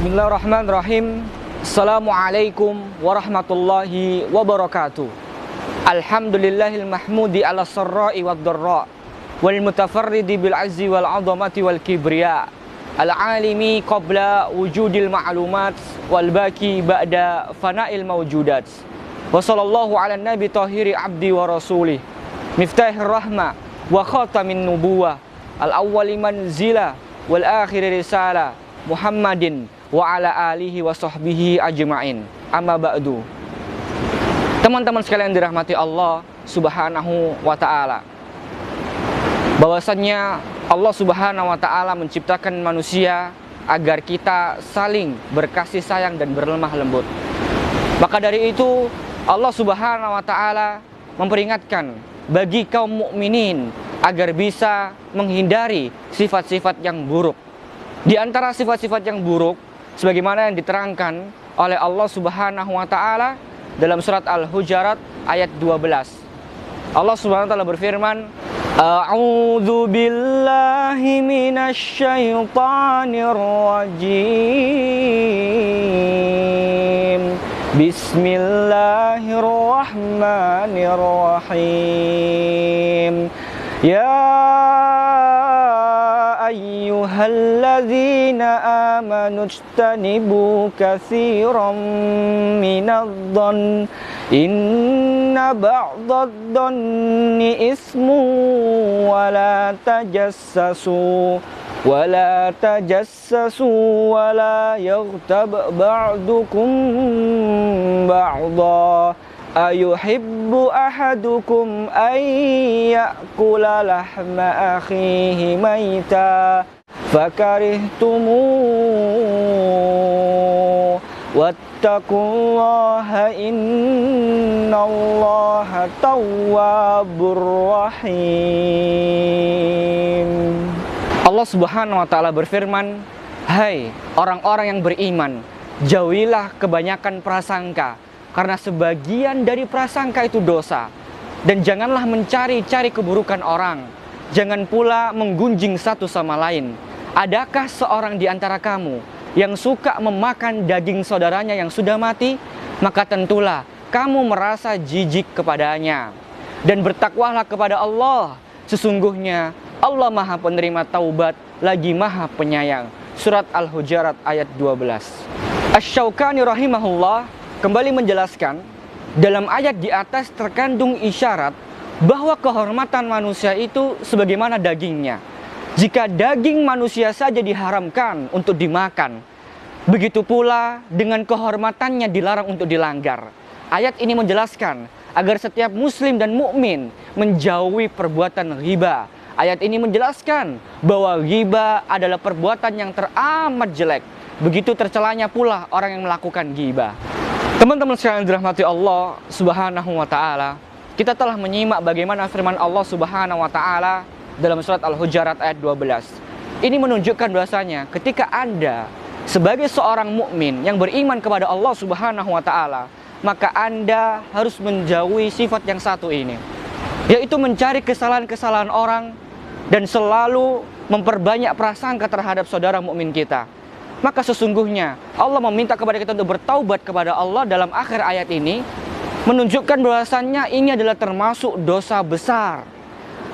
Bismillahirrahmanirrahim. Assalamualaikum warahmatullahi wabarakatuh. Alhamdulillahil mahmudi ala sarra'i wad dharra wal mutafarridi bil azzi wal 'azamati wal kibriya. Al alimi qabla wujudil ma'lumat wal baqi ba'da fana'il mawjudat. Wa sallallahu ala nabi tahiri abdi wa rasulih. Miftahir rahmah wa khatamin nubuwah. Al awwali manzila wal akhiri risalah. Muhammadin wa ala alihi wa sahbihi ajma'in. Amma ba'du. Teman-teman sekalian dirahmati Allah Subhanahu wa ta'ala, bahwasannya Allah Subhanahu wa ta'ala menciptakan manusia agar kita saling berkasih sayang dan berlemah lembut. Maka dari itu Allah Subhanahu wa ta'ala memperingatkan bagi kaum mukminin agar bisa menghindari sifat-sifat yang buruk. Di antara sifat-sifat yang buruk sebagaimana yang diterangkan oleh Allah Subhanahu wa ta'ala dalam surat Al-Hujurat ayat 12. Allah Subhanahu wa ta'ala berfirman, A'udzu billahi minasy syaithanir rajim. Bismillahirrahmanirrahim. Ya ayyuhalladzina amanu ijtanibu katsiran minadh-dhann inna ba'dadh-dhanni ismu wa la tajassasu wa la yaghtab ba'dukum ba'dha ayuhibbu ahadukum an ya'kula lahma akhihi maita fakarihtumuh wattaqullaha innallaha tawwabur rahim. Allah Subhanahu wa ta'ala berfirman, hai orang-orang yang beriman, jauhilah kebanyakan prasangka, karena sebagian dari prasangka itu dosa. Dan janganlah mencari-cari keburukan orang. Jangan pula menggunjing satu sama lain. Adakah seorang di antara kamu yang suka memakan daging saudaranya yang sudah mati? Maka tentulah kamu merasa jijik kepadanya. Dan bertakwalah kepada Allah. Sesungguhnya Allah Maha Penerima Taubat lagi Maha Penyayang. Surat Al-Hujurat ayat 12. Asy-Syaukani rahimahullah kembali menjelaskan, dalam ayat di atas terkandung isyarat bahwa kehormatan manusia itu sebagaimana dagingnya. Jika daging manusia saja diharamkan untuk dimakan, begitu pula dengan kehormatannya dilarang untuk dilanggar. Ayat ini menjelaskan agar setiap muslim dan mukmin menjauhi perbuatan ghibah. Ayat ini menjelaskan bahwa ghibah adalah perbuatan yang teramat jelek. Begitu tercelanya pula orang yang melakukan ghibah. Teman-teman sekalian dirahmati Allah Subhanahu wa ta'ala, kita telah menyimak bagaimana firman Allah Subhanahu wa ta'ala dalam surat Al-Hujurat ayat 12. Ini menunjukkan bahwasanya ketika Anda sebagai seorang mukmin yang beriman kepada Allah Subhanahu wa ta'ala, maka Anda harus menjauhi sifat yang satu ini, yaitu mencari kesalahan-kesalahan orang dan selalu memperbanyak prasangka terhadap saudara mukmin kita. Maka sesungguhnya Allah meminta kepada kita untuk bertaubat kepada Allah dalam akhir ayat ini, menunjukkan bahwasannya ini adalah termasuk dosa besar.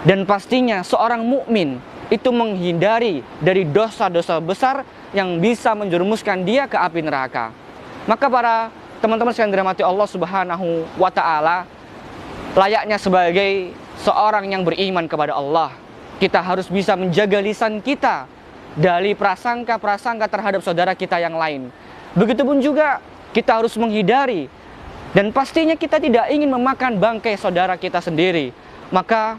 Dan pastinya seorang mukmin itu menghindari dari dosa-dosa besar yang bisa menjerumuskan dia ke api neraka. Maka para teman-teman sekalian dirahmati Allah Subhanahu wa ta'ala, layaknya sebagai seorang yang beriman kepada Allah, kita harus bisa menjaga lisan kita dari prasangka-prasangka terhadap saudara kita yang lain. Begitupun juga kita harus menghindari, dan pastinya kita tidak ingin memakan bangkai saudara kita sendiri. Maka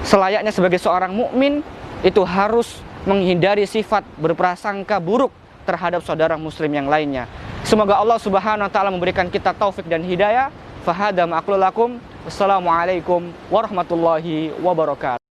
selayaknya sebagai seorang mukmin itu harus menghindari sifat berprasangka buruk terhadap saudara muslim yang lainnya. Semoga Allah Subhanahu wa ta'ala memberikan kita taufik dan hidayah. Fahadha ma'aqlu lakum. Wassalamualaikum warahmatullahi wabarakatuh.